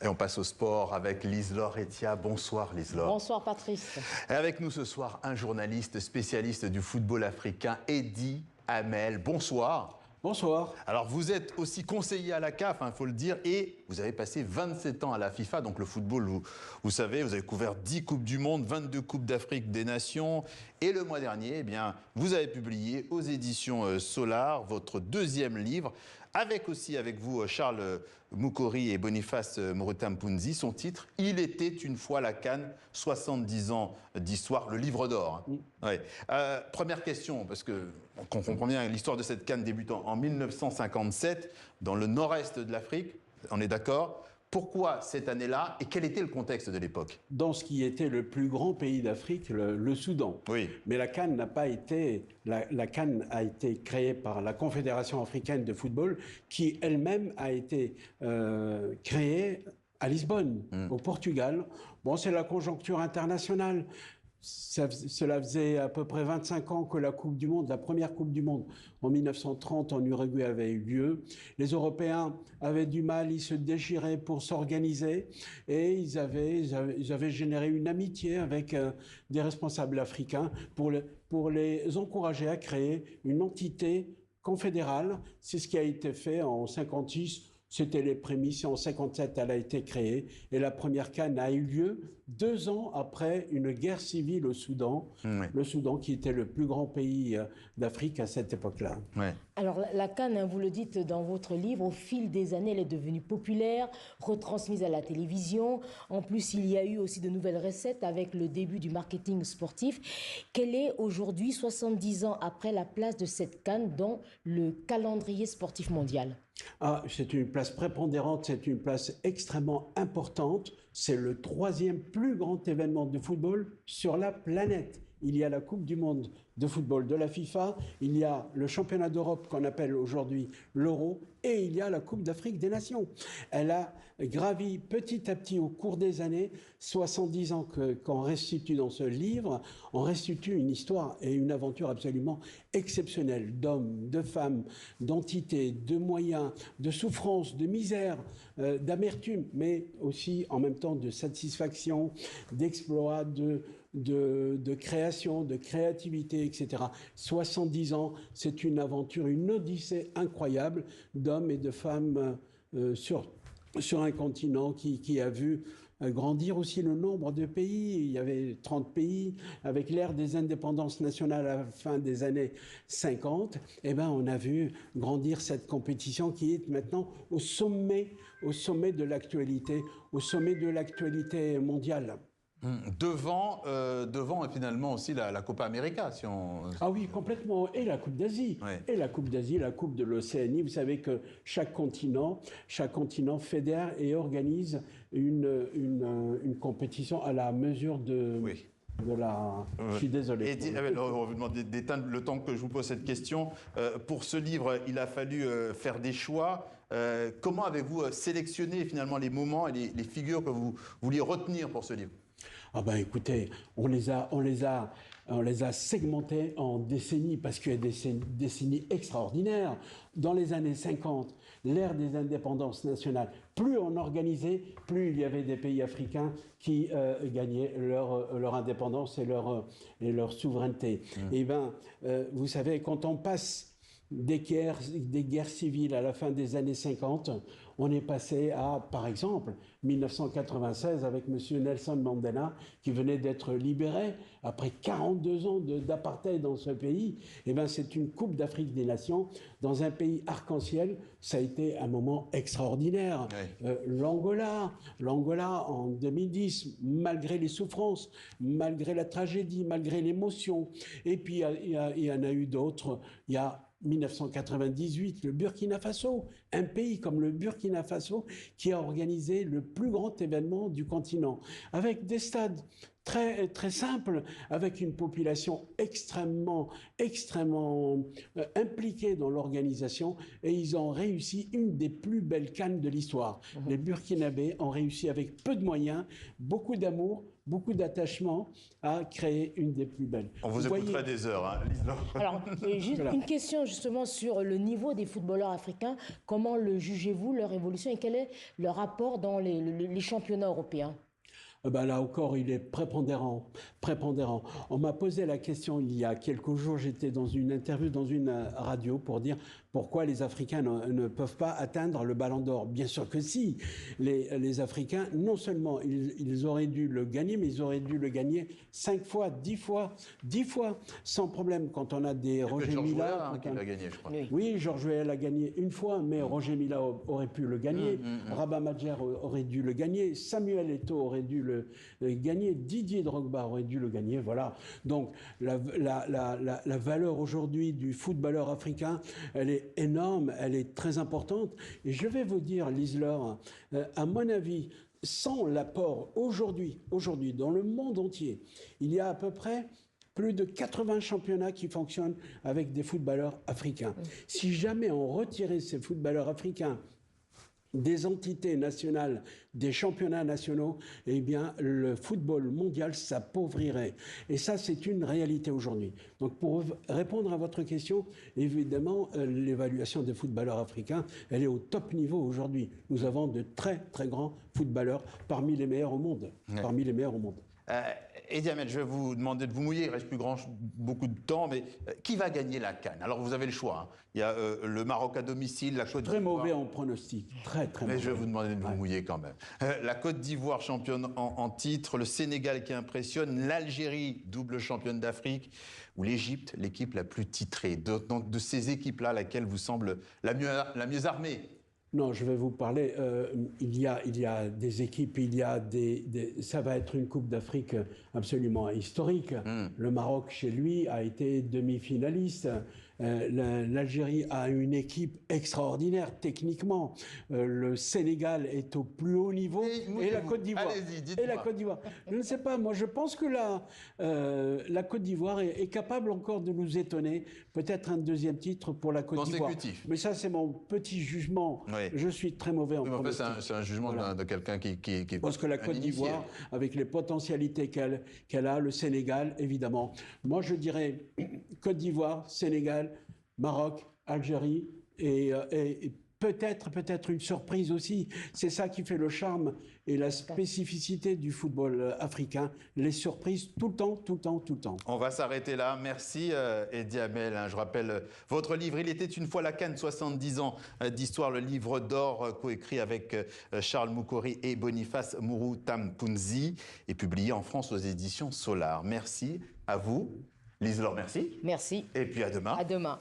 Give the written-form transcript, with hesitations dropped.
Et on passe au sport avec Lise-Laure Etia. Bonsoir Lise-Laure. Bonsoir Patrice. Et avec nous ce soir, un journaliste spécialiste du football africain, Eddy Hamel. Bonsoir. Bonsoir. Alors vous êtes aussi conseiller à la CAF, il faut le dire, et vous avez passé 27 ans à la FIFA, donc le football, vous savez, vous avez couvert 10 Coupes du Monde, 22 Coupes d'Afrique des Nations, et le mois dernier, eh bien, vous avez publié aux éditions Solar votre deuxième livre, avec vous Charles Moukori et Boniface Morotampunzi. Son titre, Il était une fois la CAN, 70 ans d'histoire, le livre d'or. Hein. Ouais. Première question, parce qu'on comprend bien l'histoire de cette CAN débutant en 1957, dans le nord-est de l'Afrique, on est d'accord. Pourquoi cette année-là et quel était le contexte de l'époque? Dans ce qui était le plus grand pays d'Afrique, le Soudan. Oui. Mais la CAN n'a pas été... La CAN a été créée par la Confédération africaine de football, qui elle-même a été créée à Lisbonne, au Portugal. Bon, c'est la conjoncture internationale. Cela faisait à peu près 25 ans que la Coupe du Monde, la première Coupe du Monde en 1930 en Uruguay avait eu lieu. Les Européens avaient du mal, ils se déchiraient pour s'organiser et ils avaient généré une amitié avec des responsables africains pour les encourager à créer une entité confédérale. C'est ce qui a été fait en 56. C'était les prémices, et en 57, elle a été créée. Et la première CAN a eu lieu 2 ans après une guerre civile au Soudan. Le Soudan qui était le plus grand pays d'Afrique à cette époque-là. Ouais. Alors la CAN, vous le dites dans votre livre, au fil des années, elle est devenue populaire, retransmise à la télévision. En plus, il y a eu aussi de nouvelles recettes avec le début du marketing sportif. Quelle est aujourd'hui, 70 ans après, la place de cette CAN dans le calendrier sportif mondial ? C'est une place prépondérante, c'est une place extrêmement importante. C'est le 3e plus grand événement de football sur la planète. Il y a la Coupe du Monde de football de la FIFA, il y a le championnat d'Europe qu'on appelle aujourd'hui l'Euro, et il y a la Coupe d'Afrique des Nations. Elle a gravi petit à petit au cours des années, 70 ans qu'on restitue dans ce livre, on restitue une histoire et une aventure absolument exceptionnelle d'hommes, de femmes, d'entités, de moyens, de souffrance, de misère, d'amertume, mais aussi en même temps de satisfaction, d'exploit, de création, de créativité, etc. 70 ans, c'est une aventure, une odyssée incroyable d'hommes et de femmes sur un continent qui a vu grandir aussi le nombre de pays. Il y avait 30 pays. Avec l'ère des indépendances nationales à la fin des années 50, on a vu grandir cette compétition qui est maintenant au sommet de l'actualité, au sommet de l'actualité mondiale. Devant finalement aussi la Copa América, si on... Ah oui, complètement. Et la Coupe d'Asie. Ouais. Et la Coupe d'Asie, la Coupe de l'Océanie. Vous savez que chaque continent fédère et organise une compétition à la mesure de... Oui. Je suis désolé. On vous demande d'éteindre le temps que je vous pose cette question. Pour ce livre, il a fallu faire des choix. Comment avez-vous sélectionné finalement les moments et les figures que vous vouliez retenir pour ce livre ? Écoutez, on les a segmentés en décennies parce qu'il y a des décennies extraordinaires. Dans les années 50, l'ère des indépendances nationales, plus on organisait, plus il y avait des pays africains qui gagnaient leur indépendance et leur souveraineté. Vous savez, quand on passe des guerres civiles à la fin des années 50, on est passé à, par exemple, 1996 avec M. Nelson Mandela, qui venait d'être libéré après 42 ans d'apartheid dans ce pays. C'est une Coupe d'Afrique des Nations dans un pays arc-en-ciel. Ça a été un moment extraordinaire. Oui. L'Angola en 2010, malgré les souffrances, malgré la tragédie, malgré l'émotion. Et puis, il y en a eu d'autres. Il y a 1998, le Burkina Faso, un pays comme le Burkina Faso qui a organisé le plus grand événement du continent, avec des stades très simple, avec une population extrêmement impliquée dans l'organisation, et ils ont réussi une des plus belles CAN de l'histoire. Les Burkinabés ont réussi avec peu de moyens, beaucoup d'amour, beaucoup d'attachement à créer une des plus belles. On vous écouterait des heures, hein, Lise-Laure. Alors, juste une question justement sur le niveau des footballeurs africains. Comment le jugez-vous, leur évolution, et quel est leur rapport dans les championnats européens? Là encore, il est prépondérant. On m'a posé la question il y a quelques jours, j'étais dans une interview dans une radio pour dire pourquoi les Africains ne peuvent pas atteindre le Ballon d'Or. Bien sûr que si. Les Africains, non seulement ils auraient dû le gagner, mais ils auraient dû le gagner 5 fois, 10 fois, sans problème. Quand on a des Roger Mila... qui l'a gagné, je crois. Oui, Georges Weah a gagné une fois, mais Roger Mila aurait pu le gagner. Rabat Madjer aurait dû le gagner. Samuel Eto'o aurait dû le gagner. Didier Drogba aurait dû le gagner. Voilà. Donc, la valeur aujourd'hui du footballeur africain, elle est énorme, elle est très importante. Et je vais vous dire, Lise-Laure, à mon avis, sans l'apport aujourd'hui, dans le monde entier, il y a à peu près plus de 80 championnats qui fonctionnent avec des footballeurs africains. Si jamais on retirait ces footballeurs africains des entités nationales, des championnats nationaux, eh bien, le football mondial s'appauvrirait. Et ça, c'est une réalité aujourd'hui. Donc, pour répondre à votre question, évidemment, l'évaluation des footballeurs africains, elle est au top niveau aujourd'hui. Nous avons de très, très grands footballeurs parmi les meilleurs au monde. Ouais. Parmi les meilleurs au monde. Edi Hamed, je vais vous demander de vous mouiller, il ne reste plus beaucoup de temps, mais qui va gagner la CAN? Alors vous avez le choix, hein. Il y a le Maroc à domicile, la Côte d'Ivoire... Très mauvais en pronostic, très mauvais. Mais je vais vous demander de vous mouiller quand même. La Côte d'Ivoire championne en titre, le Sénégal qui impressionne, l'Algérie double championne d'Afrique, ou l'Égypte, l'équipe la plus titrée. Donc de ces équipes-là, laquelle vous semble la mieux armée? Non, je vais vous parler. Il y a des équipes, ça va être une Coupe d'Afrique absolument historique. Le Maroc, chez lui, a été demi-finaliste. L'Algérie a une équipe extraordinaire techniquement. Le Sénégal est au plus haut niveau. Et la Côte d'Ivoire. Allez-y, dites-moi. Et la Côte d'Ivoire. Je ne sais pas, moi je pense que la Côte d'Ivoire est capable encore de nous étonner. Peut-être un deuxième titre pour la Côte d'Ivoire. Consécutif. Mais ça, c'est mon petit jugement. Oui. Je suis très mauvais en pronostic. C'est un jugement de quelqu'un qui parce que la Côte d'Ivoire, avec les potentialités qu'elle a, le Sénégal, évidemment. Moi, je dirais Côte d'Ivoire, Sénégal, Maroc, Algérie et peut-être une surprise aussi. C'est ça qui fait le charme et la spécificité du football africain. Les surprises tout le temps. On va s'arrêter là. Merci Edi Hamed. Je rappelle votre livre, Il était une fois la CAN, 70 ans d'histoire, le livre d'or coécrit avec Charles Moukori et Boniface Mouroutampounzi et publié en France aux éditions Solar. Merci à vous. Lise-Laure, merci. Merci. Et puis à demain. À demain.